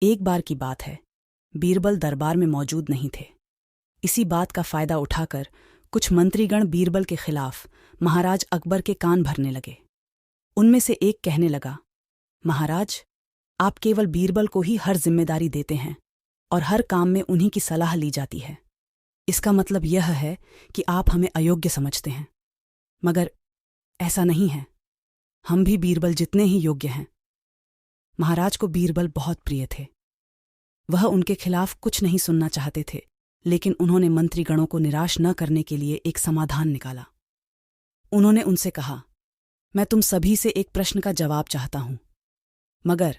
एक बार की बात है, बीरबल दरबार में मौजूद नहीं थे। इसी बात का फायदा उठाकर कुछ मंत्रीगण बीरबल के खिलाफ महाराज अकबर के कान भरने लगे। उनमें से एक कहने लगा, महाराज, आप केवल बीरबल को ही हर जिम्मेदारी देते हैं और हर काम में उन्हीं की सलाह ली जाती है। इसका मतलब यह है कि आप हमें अयोग्य समझते हैं। मगर ऐसा नहीं है, हम भी बीरबल जितने ही योग्य हैं। महाराज को बीरबल बहुत प्रिय थे। वह उनके खिलाफ कुछ नहीं सुनना चाहते थे, लेकिन उन्होंने मंत्रीगणों को निराश न करने के लिए एक समाधान निकाला। उन्होंने उनसे कहा, मैं तुम सभी से एक प्रश्न का जवाब चाहता हूं, मगर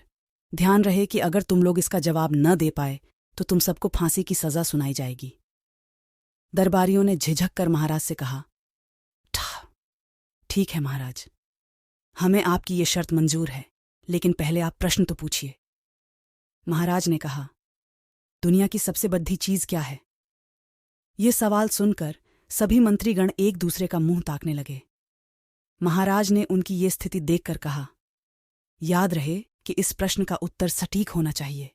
ध्यान रहे कि अगर तुम लोग इसका जवाब न दे पाए तो तुम सबको फांसी की सजा सुनाई जाएगी। दरबारियों ने झिझक कर महाराज से कहा, ठीक है महाराज, हमें आपकी ये शर्त मंजूर है, लेकिन पहले आप प्रश्न तो पूछिए। महाराज ने कहा, दुनिया की सबसे बड़ी चीज क्या है? ये सवाल सुनकर सभी मंत्रीगण एक दूसरे का मुंह ताकने लगे। महाराज ने उनकी ये स्थिति देखकर कहा, याद रहे कि इस प्रश्न का उत्तर सटीक होना चाहिए।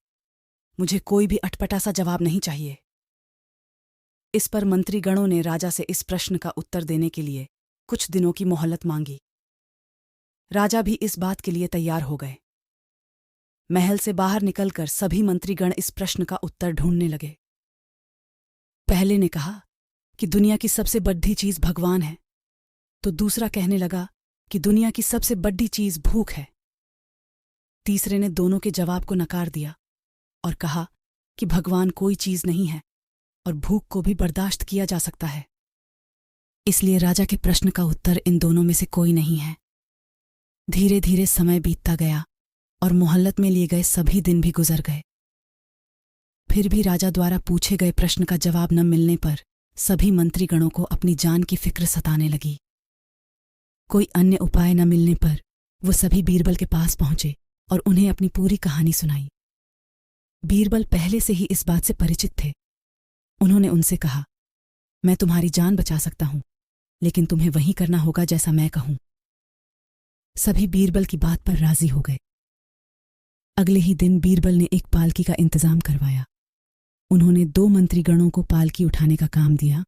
मुझे कोई भी अटपटा सा जवाब नहीं चाहिए। इस पर मंत्रीगणों ने राजा से इस प्रश्न का उत्तर देने के लिए कुछ दिनों की मोहलत मांगी। राजा भी इस बात के लिए तैयार हो गए। महल से बाहर निकलकर सभी मंत्रीगण इस प्रश्न का उत्तर ढूंढने लगे। पहले ने कहा कि दुनिया की सबसे बड़ी चीज भगवान है, तो दूसरा कहने लगा कि दुनिया की सबसे बड़ी चीज भूख है। तीसरे ने दोनों के जवाब को नकार दिया और कहा कि भगवान कोई चीज नहीं है और भूख को भी बर्दाश्त किया जा सकता है। इसलिए राजा के प्रश्न का उत्तर इन दोनों में से कोई नहीं है। धीरे धीरे समय बीतता गया और मोहल्लत में लिए गए सभी दिन भी गुजर गए। फिर भी राजा द्वारा पूछे गए प्रश्न का जवाब न मिलने पर सभी मंत्रीगणों को अपनी जान की फिक्र सताने लगी। कोई अन्य उपाय न मिलने पर वो सभी बीरबल के पास पहुंचे और उन्हें अपनी पूरी कहानी सुनाई। बीरबल पहले से ही इस बात से परिचित थे। उन्होंने उनसे कहा, मैं तुम्हारी जान बचा सकता हूं, लेकिन तुम्हें वही करना होगा जैसा मैं कहूं। सभी बीरबल की बात पर राजी हो गए। अगले ही दिन बीरबल ने एक पालकी का इंतजाम करवाया। उन्होंने 2 मंत्रीगणों को पालकी उठाने का काम दिया,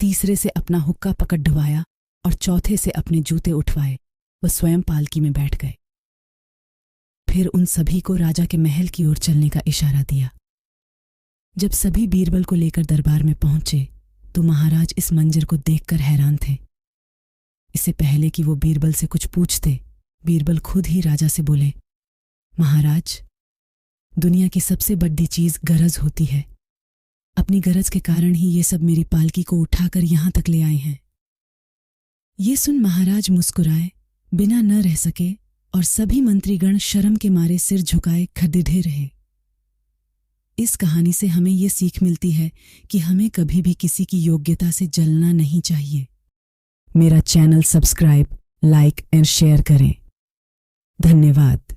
तीसरे से अपना हुक्का पकड़ ढुवाया और चौथे से अपने जूते उठवाए। वह स्वयं पालकी में बैठ गए। फिर उन सभी को राजा के महल की ओर चलने का इशारा दिया। जब सभी बीरबल को लेकर दरबार में पहुंचे तो महाराज इस मंजर को देखकर हैरान थे। इससे पहले कि वो बीरबल से कुछ पूछते, बीरबल खुद ही राजा से बोले, महाराज, दुनिया की सबसे बड़ी चीज गरज होती है। अपनी गरज के कारण ही ये सब मेरी पालकी को उठाकर यहां तक ले आए हैं। ये सुन महाराज मुस्कुराए, बिना न रह सके और सभी मंत्रीगण शर्म के मारे सिर झुकाए खड़े रहे। इस कहानी से हमें ये सीख मिलती है कि हमें कभी भी किसी की योग्यता से जलना नहीं चाहिए। मेरा चैनल सब्सक्राइब, लाइक और शेयर करें। धन्यवाद।